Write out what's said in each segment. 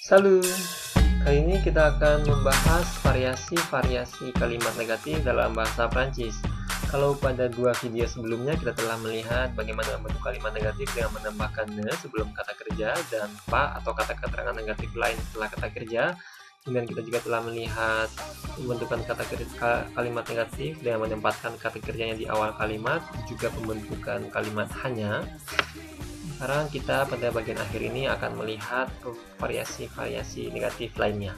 Salut, kali ini kita akan membahas variasi-variasi kalimat negatif dalam bahasa Prancis. Kalau pada dua video sebelumnya kita telah melihat bagaimana membentuk kalimat negatif dengan menambahkan ne sebelum kata kerja dan pa atau kata keterangan negatif lain setelah kata kerja. Kemudian kita juga telah melihat pembentukan kalimat negatif dengan menempatkan kata kerjanya di awal kalimat, juga pembentukan kalimat hanya. Sekarang kita pada bagian akhir ini akan melihat variasi-variasi negatif lainnya.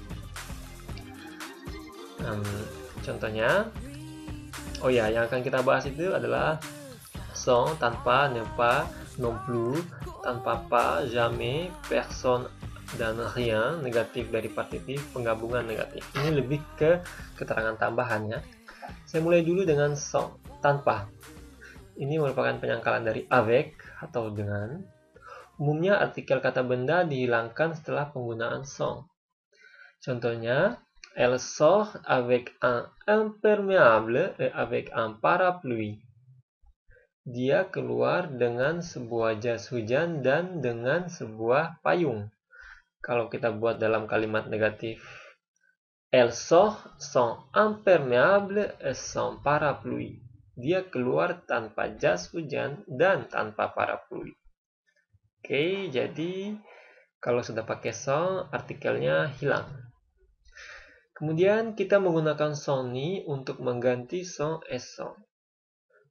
Contohnya, yang akan kita bahas itu adalah sans, tanpa, ne pas, non plus, tanpa pas, jamais, personne, dan rien, negatif dari partitif, penggabungan negatif. Ini lebih ke keterangan tambahannya. Saya mulai dulu dengan sans, tanpa. Ini merupakan penyangkalan dari avec atau dengan. Umumnya artikel kata benda dihilangkan setelah penggunaan sans. Contohnya, elle sort avec un imperméable et avec un parapluie. Dia keluar dengan sebuah jas hujan dan dengan sebuah payung. Kalau kita buat dalam kalimat negatif, elle sort sans imperméable et sans parapluie. Dia keluar tanpa jas hujan dan tanpa parapluie. Oke, jadi kalau sudah pakai sans, artikelnya hilang. Kemudian kita menggunakan sans ni untuk mengganti sans et sans.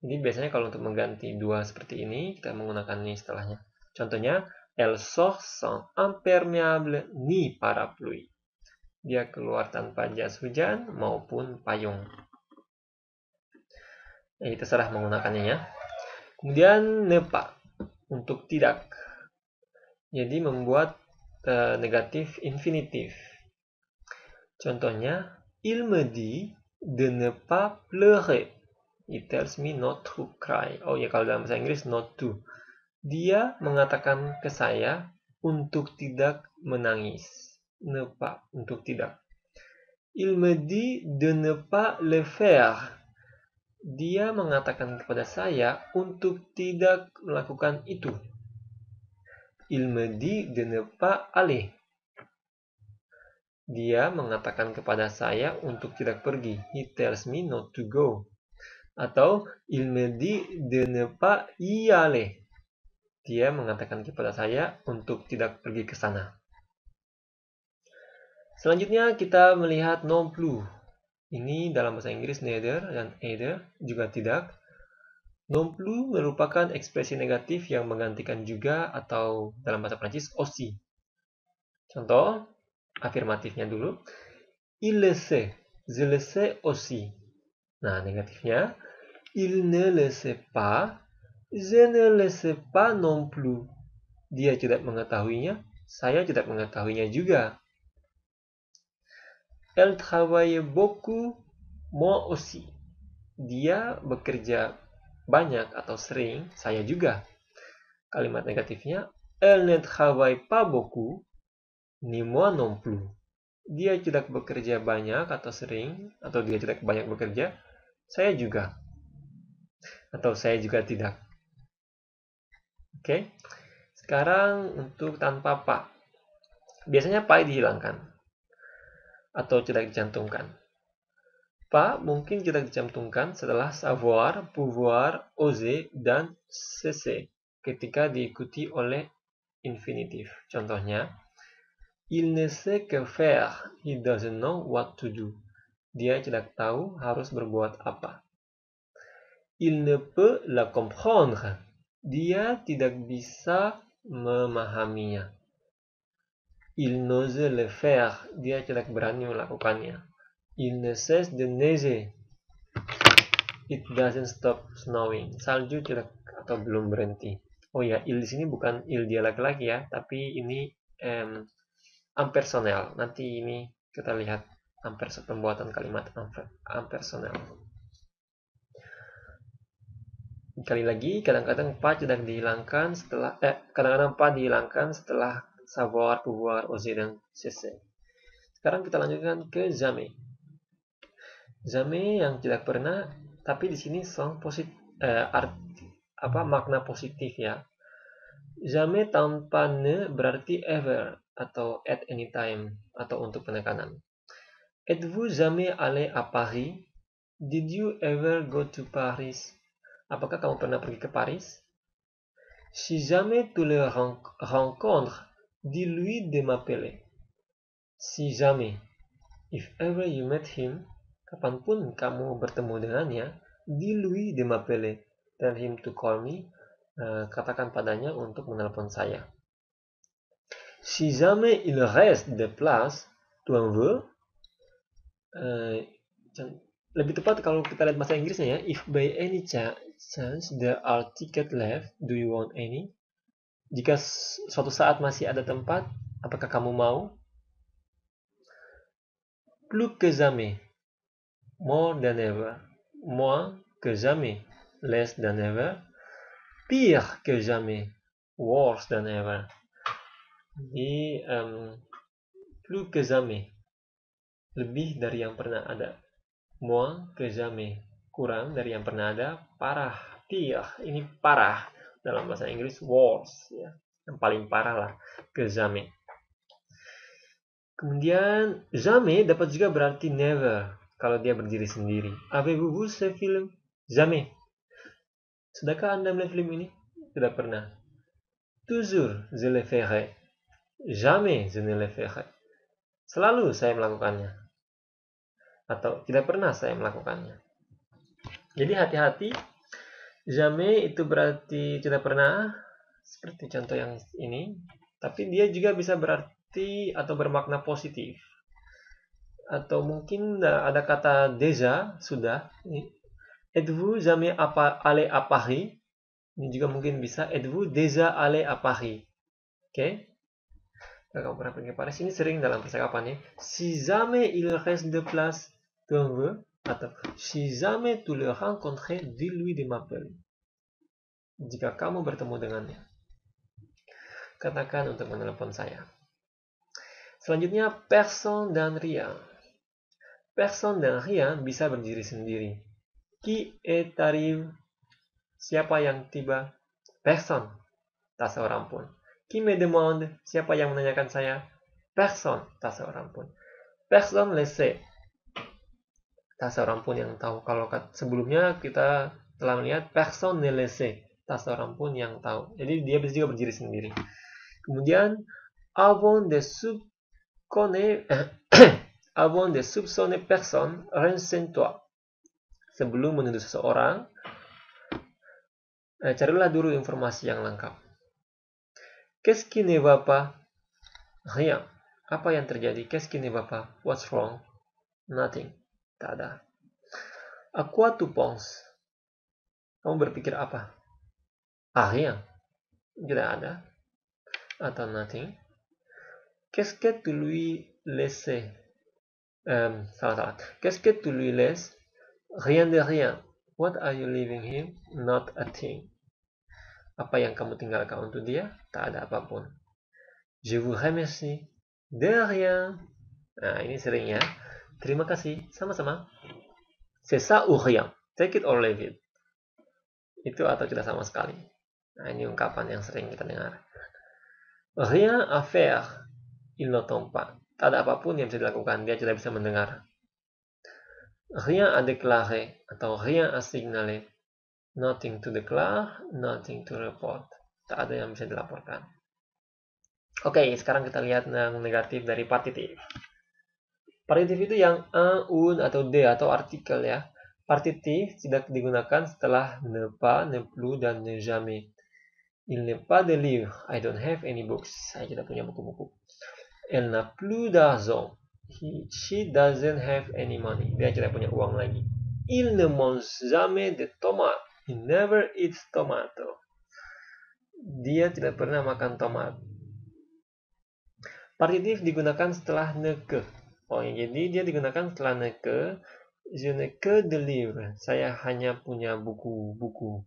Jadi biasanya kalau untuk mengganti dua seperti ini, kita menggunakan ni setelahnya. Contohnya, elle sort sans imperméable ni parapluie. Dia keluar tanpa jas hujan maupun payung. Jadi terserah menggunakannya ya. Kemudian ne pas untuk tidak. Jadi membuat negatif infinitif. Contohnya, il me dit de ne pas pleurer. He tells me not to cry. Oh ya, kalau dalam bahasa Inggris not to. Dia mengatakan ke saya untuk tidak menangis. Ne pas, untuk tidak. Il me dit de ne pas le faire. Dia mengatakan kepada saya untuk tidak melakukan itu. Il me dit de ne pas aller. Dia mengatakan kepada saya untuk tidak pergi. He tells me not to go. Atau, il me dit de ne pas y aller. Dia mengatakan kepada saya untuk tidak pergi ke sana. Selanjutnya kita melihat non plus. Ini dalam bahasa Inggris neither dan either, juga tidak. Non plus merupakan ekspresi negatif yang menggantikan juga atau dalam bahasa Prancis aussi. Contoh, afirmatifnya dulu. Il le sait, je le sais aussi. Nah, negatifnya. Il ne le sait pas, je ne le sais pas non plus. Dia tidak mengetahuinya, saya tidak mengetahuinya juga. Elle travaille beaucoup, moi aussi. Dia bekerja banyak atau sering, saya juga. Kalimat negatifnya, elle ne travaille pas beaucoup, ni moi non plus. Dia tidak bekerja banyak atau sering, atau dia tidak banyak bekerja, saya juga. Atau saya juga tidak. Oke. Sekarang untuk tanpa pa. Biasanya pa dihilangkan atau tidak dicantumkan. Pa mungkin tidak dicantumkan setelah savoir, pouvoir, oser, dan cesser ketika diikuti oleh infinitif. Contohnya, il ne sait que faire, he doesn't know what to do. Dia tidak tahu harus berbuat apa. Il ne peut la comprendre. Dia tidak bisa memahaminya. Il n'ose le faire. Dia tidak berani melakukannya. Il ne cesse de neiger. It doesn't stop snowing. Salju tidak atau belum berhenti. Oh ya, il di sini bukan il dia laki-laki ya, tapi ini impersonal. Nanti ini kita lihat pembuatan kalimat impersonal. Sekali lagi, kadang-kadang pa tidak dihilangkan setelah kadang-kadang pa dihilangkan setelah savoir, pouvoir, oser, dan cesser. Sekarang kita lanjutkan ke jamais. Jamais yang tidak pernah, tapi di sini sans makna positif ya. Jamais tanpa ne berarti ever atau at any time atau untuk penekanan. Êtes-vous jamais allé à Paris? Did you ever go to Paris? Apakah kamu pernah pergi ke Paris? Si jamais tu le rencontres, dis-lui de m'appeler. Si jamais, if ever you met him, kapanpun kamu bertemu dengannya, dis-lui de m'appeler. Tell him to call me. Katakan padanya untuk menelpon saya. Si jamais il reste de place, tu en veux? Lebih tepat kalau kita lihat bahasa Inggrisnya ya, if by any chance there are ticket left, do you want any? Jika suatu saat masih ada tempat, apakah kamu mau? Plus que jamais, more than ever, moins que jamais, less than ever, pire que jamais, worse than ever. Jadi plus que jamais, lebih dari yang pernah ada. Moins que jamais, kurang dari yang pernah ada. Parah, pire, ini parah. Dalam bahasa Inggris worse, ya, yang paling parah lah, que jamais. Kemudian jamais dapat juga berarti never kalau dia berdiri sendiri. Avez-vous vu ce film? Jamais. Sudahkah Anda melihat film ini? Tidak pernah. Toujours je le ferai. Jamais je ne le ferai. Selalu saya melakukannya. Atau tidak pernah saya melakukannya. Jadi hati-hati. Jamais itu berarti tidak pernah, seperti contoh yang ini. Tapi dia juga bisa berarti atau bermakna positif. Atau mungkin ada kata déjà, sudah. Êtes-vous jamais allé à Paris? Ini juga mungkin bisa. Êtes-vous déjà allé à Paris? Oke. Kalau kamu pernah pergi ke Paris, ini sering dalam percakapan ya. Si jamais il reste de place, tu en veux? Atau si jamais tu le rencontres, dis-lui de m'appeler. Jika kamu bertemu dengannya, katakan untuk menelepon saya. Selanjutnya, personne dan rien. Personne dan rien bisa berdiri sendiri. Qui est arrivé? Siapa yang tiba? Personne. Tak seorang pun. Qui me demande? Siapa yang menanyakan saya? Personne. Tak seorang pun. Personne le sait. Tak seorang pun yang tahu. Kalau sebelumnya kita telah melihat personne ne le sait. Tak seorang pun yang tahu. Jadi dia bisa juga berdiri sendiri. Kemudian avant de soupçonner personne, renseigne-toi. Sebelum menuduh seseorang, carilah dulu informasi yang lengkap. Qu'est-ce qui ne va pas? Rien. Apa yang terjadi? Qu'est-ce qui ne va pas? What's wrong? Nothing. Tak ada. À quoi tu penses? Kamu berpikir apa? Ah, rien. Tidak ada. Atau nothing. Qu'est-ce que tu lui laisses? Salah. Qu'est-ce que tu lui laisses? Rien de rien. What are you leaving him? Not a thing. Apa yang kamu tinggalkan untuk dia? Tak ada apapun. Je vous remercie. De rien. Nah, ini sering ya. Terima kasih. Sama-sama. C'est ça ou rien. Take it or leave it. Itu atau tidak sama sekali. Nah, ini ungkapan yang sering kita dengar. Rien à faire. Il n'entend pas. Tak ada apapun yang bisa dilakukan. Dia tidak bisa mendengar. Rien à déclarer atau rien à signaler. Nothing to declare, nothing to report. Tak ada yang bisa dilaporkan. Oke, sekarang kita lihat yang negatif dari partitif. Partitif itu yang un, atau de, atau artikel ya. Partitif tidak digunakan setelah ne pas, ne plus, dan ne jamais. Il n'est pas de livre. I don't have any books. Saya tidak punya buku-buku. Elle n'a plus d'argent. She doesn't have any money. Dia tidak punya uang lagi. Il ne mange jamais de tomates. He never eats tomato. Dia tidak pernah makan tomat. Partitif digunakan setelah ne que. Oh, jadi dia digunakan setelah ne que. Je n'ai que de livres. Saya hanya punya buku-buku.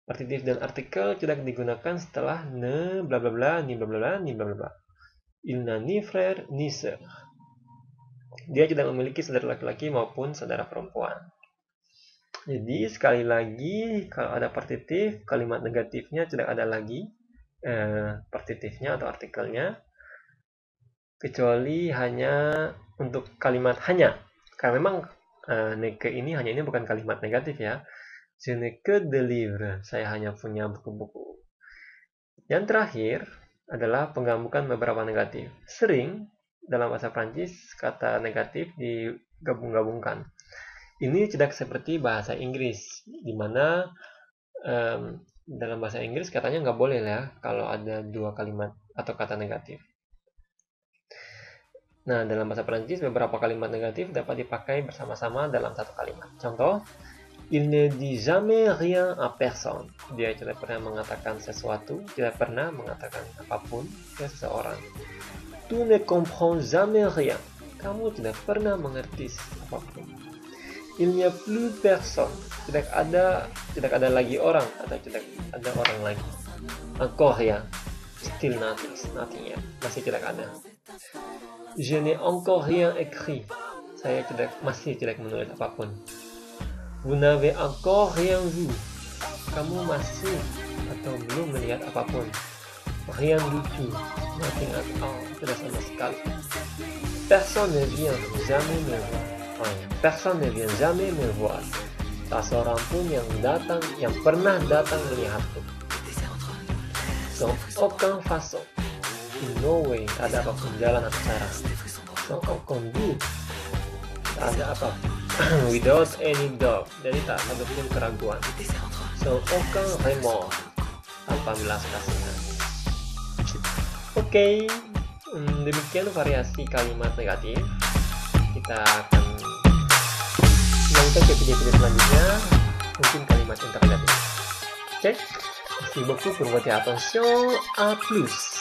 Partitif dan artikel tidak digunakan setelah ne bla bla bla, ni bla bla bla, ni bla bla bla. Il n'a ni frère ni sœur. Dia tidak memiliki saudara laki-laki maupun saudara perempuan. Jadi sekali lagi, kalau ada partitif, kalimat negatifnya tidak ada lagi. partitifnya atau artikelnya, kecuali hanya untuk kalimat hanya. Karena memang ne que ini hanya ini bukan kalimat negatif ya. Je n'ai que des livres. Saya hanya punya buku-buku. Yang terakhir adalah penggambukan beberapa negatif. Sering dalam bahasa Prancis kata negatif digabung-gabungkan. Ini tidak seperti bahasa Inggris, di mana dalam bahasa Inggris katanya nggak boleh ya kalau ada dua kalimat atau kata negatif. Nah, dalam bahasa Prancis beberapa kalimat negatif dapat dipakai bersama-sama dalam satu kalimat. Contoh, il ne dit jamais rien à personne. Dia tidak pernah mengatakan sesuatu, tidak pernah mengatakan apapun ke seseorang. Tu ne comprends jamais rien. Kamu tidak pernah mengerti apapun. Il n'y a plus personne. Tidak ada lagi orang atau tidak ada orang lagi. Encore rien. Still nothing ya. Masih tidak ada. Je n'ai encore rien écrit. Saya masih tidak menulis apapun. Vous n'avez encore rien vu. Kamu masih atau belum melihat apapun. Rien du tout. Nothing at all. Tidak sama sekali. Personne ne vient jamais me voir. Personne ne vient jamais me voir. Tak seorang pun yang pernah datang melihatku. Sans aucun façon. In no way, tak ada apapun jalan atau cara. Sans aucun doute. Tak ada apa-apa. Without any doubt. Jadi tak ada pun keraguan. Sans aucun remords. Tanpa belas kasihan. Oke, demikian variasi kalimat negatif. Kita akan lanjutkan ke video-video selanjutnya, mungkin kalimat interrogatif. Oke, merci beaucoup pour votre attention. À plus.